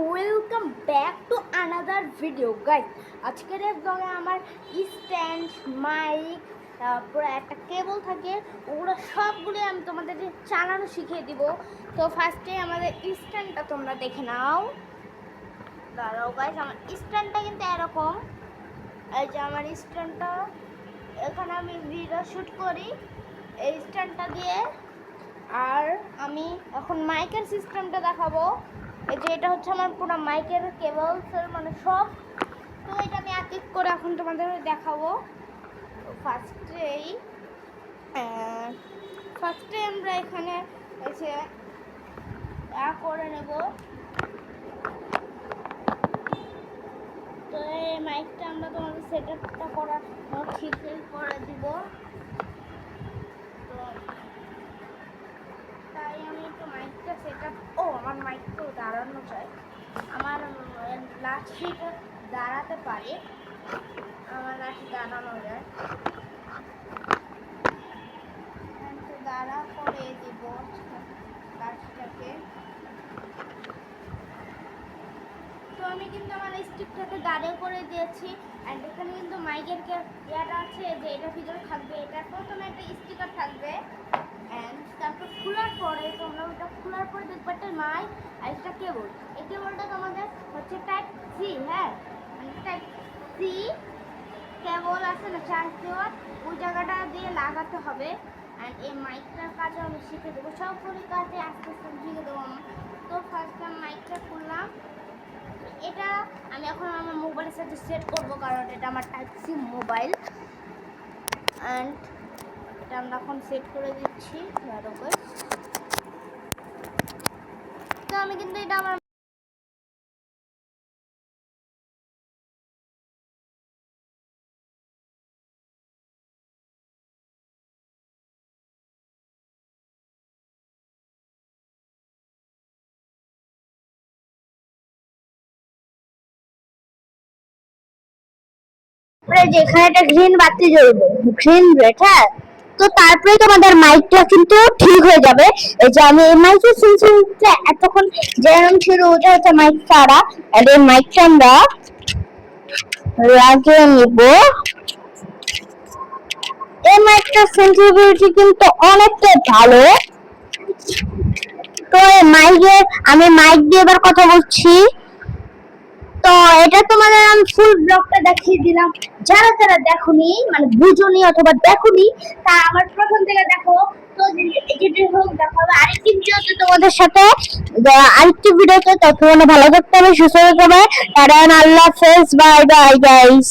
Welcome back to another video guys. আজকের এই ব্লগে আমার স্ট্যান্ড, মাইক, তারপরে একটা কেবল থাকে, ওগুলো সবগুলো আমি তোমাদের চালানো শিখিয়ে দিব। তো ফার্স্টে আমাদের স্ট্যান্ডটা তোমরা দেখে নাও। দাঁড়াও গাইস, আমার স্ট্যান্ডটা কিন্তু এরকম। এই যে আমার স্ট্যান্ডটা, এখানে আমি ভিডিও শ্যুট করি এই স্ট্যান্ডটা দিয়ে। আর আমি এখন মাইকের সিস্টেমটা দেখাবো। এই যে এটা হচ্ছে আমার পুরো মাইকের কেবলসের মানে সব। তো এটা আমি এক এক করে এখন তোমাদের দেখাবো। ফার্স্টে আমরা এখানে এসে করে নেব। তো এই মাইকটা আমরা তোমাদের সেটআপটা করা ঠিক করে দিব। তো তাই আমি একটু মাইকটা সেটআপ আমার মাইকটাও দাঁড়ানো চাই। আমার লাঠিটা দাঁড়াতে পারে, আমার লাঠি দাঁড়ানো যায়। দাঁড়া করে দিব লাঠিটাকে। তো আমি কিন্তু আমার স্টিকটাকে দাঁড়িয়ে করে দিয়েছি। অ্যান্ড এখানে কিন্তু মাইকের ইয়াটা আছে যে এটা ভিতরে থাকবে। এটা প্রথমে একটা স্টিকার থাকবে, অ্যান্ড তারপর খোলার পরে তোমরা ওটা খোলার পরে দেখবে একটা মাইক আর একটা কেবল। এই কেবলটা তোমাদের হচ্ছে টাইপ সি, হ্যাঁ মানে টাইপ সি কেবল আছে না, চার্জ দেওয়ার, ওই জায়গাটা দিয়ে লাগাতে হবে। অ্যান্ড এই মাইকটার কাজে আমি শিখে দেবো, সবগুলি কাজে আস্তে আস্তে শিখে দেবো আমি। তো ফার্স্ট আমি মাইকটা খুললাম। এটা আমি এখন আমার মোবাইলের সাথে সেট করবো, কারণ এটা আমার টাইপ সি মোবাইল। অ্যান্ড এটা আমরা এখন সেট করে দিচ্ছি। তো আমি কিন্তু এটা আমার যেখানে একটা গ্রিন বাতি জ্বলবে, গ্রিন রেড, হ্যাঁ। তো তারপরে তোমাদের মাইকটা কিন্তু ঠিক হয়ে যাবে। এই যে আমি এই মাইকের সেন্সিংটা এতক্ষণ যেরকম ছিল ওটা হচ্ছে মাইক ছাড়া। আর এই মাইকটা আমরা লাগিয়ে নিব। এই মাইকটার সেন্সিটিভিটি কিন্তু অনেকটাই ভালো। তো আমি মাইক দিয়ে এবার কথা বলছি। তো এটা তোমাদের আমি ফুল ব্লগটা দেখিয়ে দিলাম। যারা যারা দেখোনি মানে বুঝোনি অথবা দেখোনি, তা আমার প্রথম থেকে দেখো। তো যেটা হোক দেখা হবে আরেকটি ভিডিওতে তোমাদের সাথে, আরেকটি ভিডিওতে। ততক্ষণ ভালো থাকতে হবে, সুস্থ থাকতে হবে। আল্লাহ হাফেজ, বাই বাই গাইস।